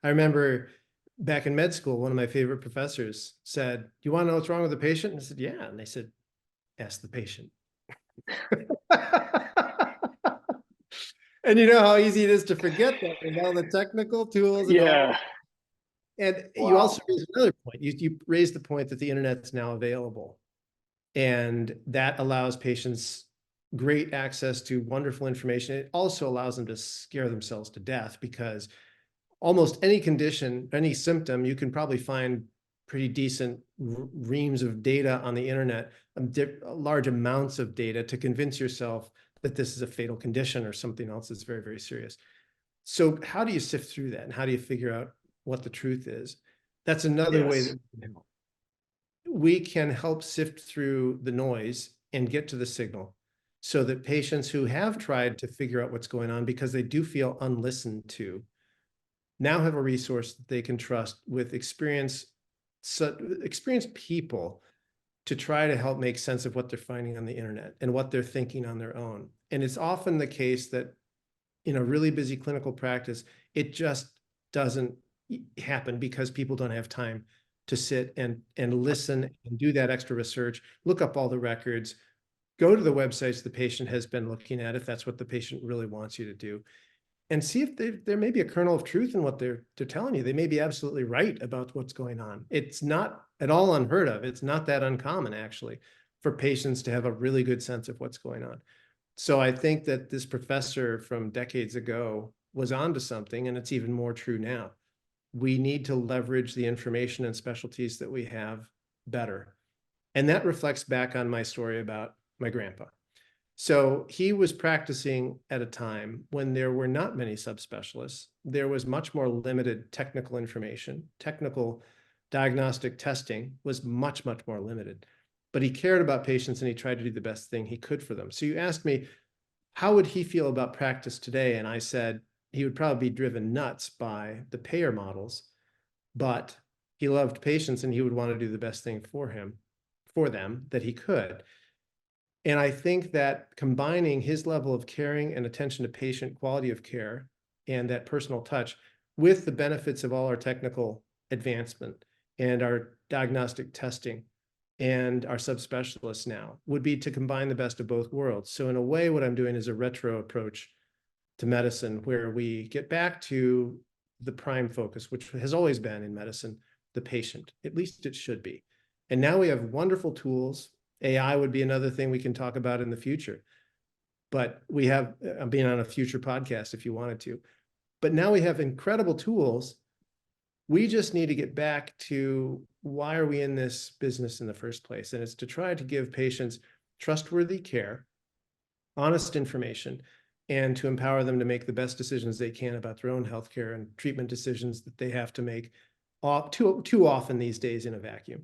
I remember back in med school, one of my favorite professors said, "Do you want to know what's wrong with the patient?" And I said, "Yeah." And they said, "Ask the patient." And you know how easy it is to forget that with all the technical tools and all. Yeah. And you also Wow. raised another point. You raised the point that the internet's now available. And that allows patients great access to wonderful information. It also allows them to scare themselves to death because almost any condition, any symptom, you can probably find pretty decent reams of data on the internet, large amounts of data to convince yourself that this is a fatal condition or something else that's very, very serious. So how do you sift through that? And how do you figure out what the truth is? That's another way that Yes. we can help sift through the noise and get to the signal so that patients who have tried to figure out what's going on because they do feel unlistened to now have a resource that they can trust with experienced people to try to help make sense of what they're finding on the internet and what they're thinking on their own. And it's often the case that in a really busy clinical practice, it just doesn't happen because people don't have time to sit and listen and do that extra research, look up all the records, go to the websites the patient has been looking at, if that's what the patient really wants you to do, and see if there may be a kernel of truth in what they're telling you. They may be absolutely right about what's going on. It's not at all unheard of. It's not that uncommon, actually, for patients to have a really good sense of what's going on. So I think that this professor from decades ago was onto something, and it's even more true now. We need to leverage the information and specialties that we have better. And that reflects back on my story about my grandpa. So he was practicing at a time when there were not many subspecialists. There was much more limited technical information. Technical diagnostic testing was much, much more limited. But he cared about patients and he tried to do the best thing he could for them. So you asked me, how would he feel about practice today? And I said, he would probably be driven nuts by the payer models, but he loved patients and he would want to do the best thing for them that he could. And I think that combining his level of caring and attention to patient quality of care and that personal touch with the benefits of all our technical advancement and our diagnostic testing and our subspecialists now would be to combine the best of both worlds. So in a way, what I'm doing is a retro approach to medicine where we get back to the prime focus, which has always been in medicine, the patient. At least it should be. And now we have wonderful tools. AI would be another thing we can talk about in the future. But we have, I'm being on a future podcast if you wanted to. But now we have incredible tools. We just need to get back to why are we in this business in the first place? And it's to try to give patients trustworthy care, honest information, and to empower them to make the best decisions they can about their own healthcare and treatment decisions that they have to make too often these days in a vacuum.